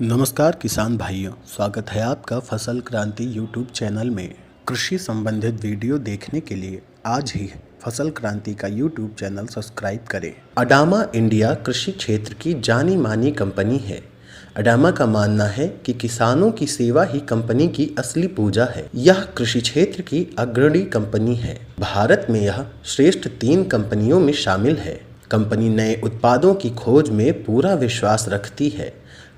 नमस्कार किसान भाइयों, स्वागत है आपका फसल क्रांति यूट्यूब चैनल में। कृषि संबंधित वीडियो देखने के लिए आज ही फसल क्रांति का यूट्यूब चैनल सब्सक्राइब करें। अडामा इंडिया कृषि क्षेत्र की जानी मानी कंपनी है। अडामा का मानना है कि किसानों की सेवा ही कंपनी की असली पूजा है। यह कृषि क्षेत्र की अग्रणी कंपनी है। भारत में यह श्रेष्ठ 3 कंपनियों में शामिल है। कंपनी नए उत्पादों की खोज में पूरा विश्वास रखती है।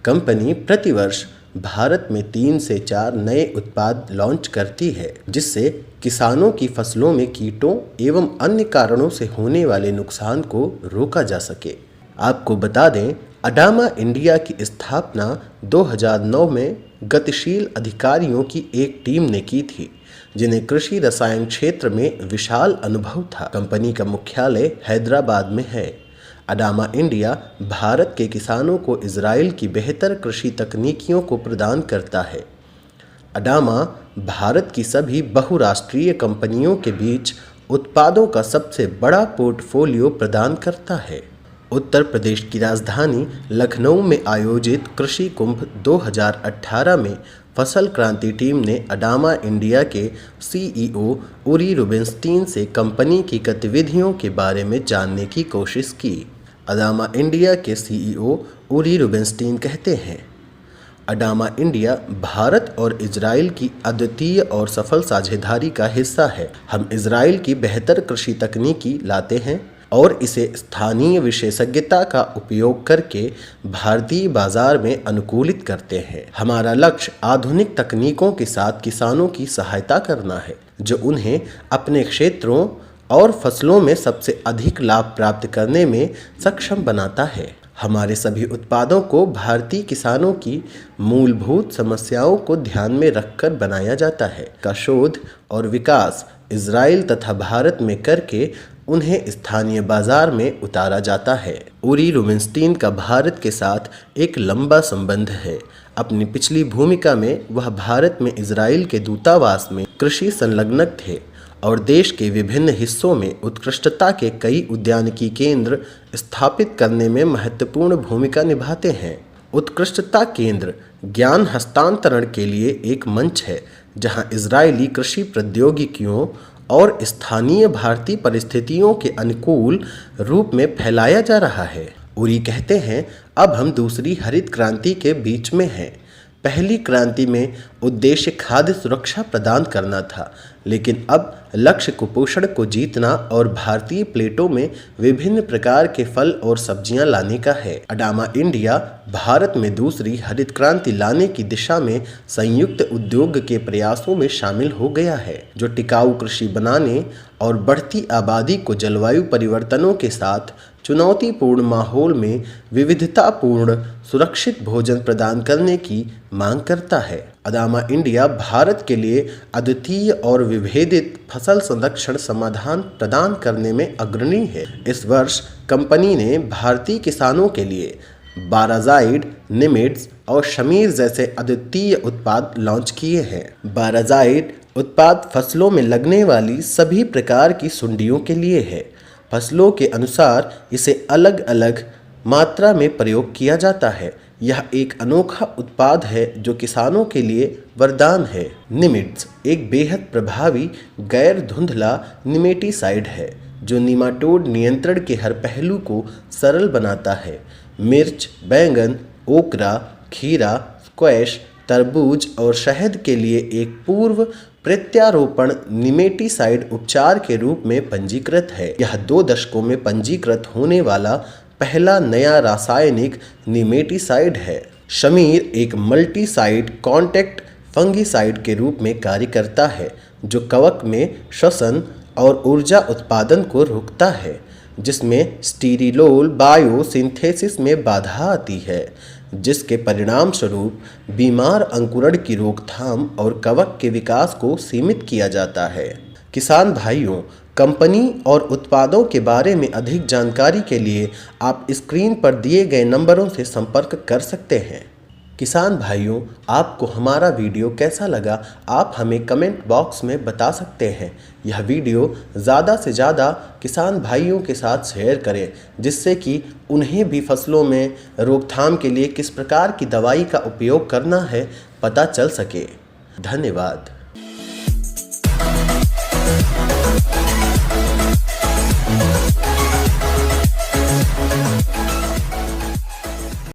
कंपनी प्रतिवर्ष भारत में 3 से 4 नए उत्पाद लॉन्च करती है, जिससे किसानों की फसलों में कीटों एवं अन्य कारणों से होने वाले नुकसान को रोका जा सके। आपको बता दें, अडामा इंडिया की स्थापना 2009 में गतिशील अधिकारियों की एक टीम ने की थी, जिन्हें कृषि रसायन क्षेत्र में विशाल अनुभव था। कंपनी का मुख्यालय हैदराबाद में है। अडामा इंडिया भारत के किसानों को इजराइल की बेहतर कृषि तकनीकियों को प्रदान करता है। अडामा भारत की सभी बहुराष्ट्रीय कंपनियों के बीच उत्पादों का सबसे बड़ा पोर्टफोलियो प्रदान करता है। उत्तर प्रदेश की राजधानी लखनऊ में आयोजित कृषि कुंभ 2018 में फसल क्रांति टीम ने अडामा इंडिया के सीईओ उरी रुबिनस्टीन से कंपनी की गतिविधियों के बारे में जानने की कोशिश की। अडामा इंडिया के सीईओ उरी रुबिनस्टीन कहते हैं, अडामा इंडिया भारत और इजराइल की अद्वितीय और सफल साझेदारी का हिस्सा है। हम इजराइल की बेहतर कृषि तकनीकी लाते हैं और इसे स्थानीय विशेषज्ञता का उपयोग करके भारतीय बाजार में अनुकूलित करते हैं। हमारा लक्ष्य आधुनिक तकनीकों के साथ किसानों की सहायता करना है, जो उन्हें अपने क्षेत्रों और फसलों में सबसे अधिक लाभ प्राप्त करने में सक्षम बनाता है। हमारे सभी उत्पादों को भारतीय किसानों की मूलभूत समस्याओं को ध्यान में रखकर बनाया जाता है। का शोध और विकास इजराइल तथा भारत में करके उन्हें स्थानीय बाजार में उतारा जाता है। उरी रुबिनस्टीन का भारत के साथ एक लंबा संबंध है। अपनी पिछली भूमिका में वह भारत में इजराइल के दूतावास में कृषि संलग्नक थे और देश के विभिन्न हिस्सों में उत्कृष्टता के कई उद्यानिकी केंद्र स्थापित करने में महत्वपूर्ण भूमिका निभाते हैं। उत्कृष्टता केंद्र ज्ञान हस्तांतरण के लिए एक मंच है, जहां इजरायली कृषि प्रौद्योगिकियों और स्थानीय भारतीय परिस्थितियों के अनुकूल रूप में फैलाया जा रहा है। उरी कहते हैं, अब हम दूसरी हरित क्रांति के बीच में हैं। पहली क्रांति में उद्देश्य खाद्य सुरक्षा प्रदान करना था, लेकिन अब लक्ष्य कुपोषण को जीतना और भारतीय प्लेटों में विभिन्न प्रकार के फल और सब्जियां लाने का है। अडामा इंडिया भारत में दूसरी हरित क्रांति लाने की दिशा में संयुक्त उद्योग के प्रयासों में शामिल हो गया है, जो टिकाऊ कृषि बनाने और बढ़ती आबादी को जलवायु परिवर्तनों के साथ चुनौतीपूर्ण माहौल में विविधतापूर्ण सुरक्षित भोजन प्रदान करने की मांग करता है। अडामा इंडिया भारत के लिए अद्वितीय और विभेदित फसल संरक्षण समाधान प्रदान करने में अग्रणी है। इस वर्ष कंपनी ने भारतीय किसानों के लिए बाराज़ाइड, निमिड्स और शमीर जैसे अद्वितीय उत्पाद लॉन्च किए हैं। बाराज़ाइड उत्पाद फसलों में लगने वाली सभी प्रकार की सुंडियों के लिए है। फसलों के अनुसार इसे अलग अलग मात्रा में प्रयोग किया जाता है। यह एक अनोखा उत्पाद है जो किसानों के लिए वरदान है। निमिड्स एक बेहद प्रभावी गैर धुंधला निमेटीसाइड है, जो निमाटोड नियंत्रण के हर पहलू को सरल बनाता है। मिर्च, बैंगन, ओकरा, खीरा, स्क्वैश, तरबूज और शहद के लिए एक पूर्व प्रत्यारोपण निमेटीसाइड उपचार के रूप में पंजीकृत है। यह 2 दशकों में पंजीकृत होने वाला पहला नया रासायनिक निमेटीसाइड है। शमीर एक मल्टीसाइड कॉन्टैक्ट फंगिसाइड के रूप में कार्य करता है, जो कवक में श्वसन और ऊर्जा उत्पादन को रोकता है, जिसमें स्टीरिलोल बायोसिंथेसिस में बाधा आती है, जिसके परिणाम स्वरूप बीमार अंकुरण की रोकथाम और कवक के विकास को सीमित किया जाता है। किसान भाइयों, कंपनी और उत्पादों के बारे में अधिक जानकारी के लिए आप स्क्रीन पर दिए गए नंबरों से संपर्क कर सकते हैं। किसान भाइयों, आपको हमारा वीडियो कैसा लगा आप हमें कमेंट बॉक्स में बता सकते हैं। यह वीडियो ज़्यादा से ज़्यादा किसान भाइयों के साथ शेयर करें, जिससे कि उन्हें भी फसलों में रोकथाम के लिए किस प्रकार की दवाई का उपयोग करना है पता चल सके। धन्यवाद।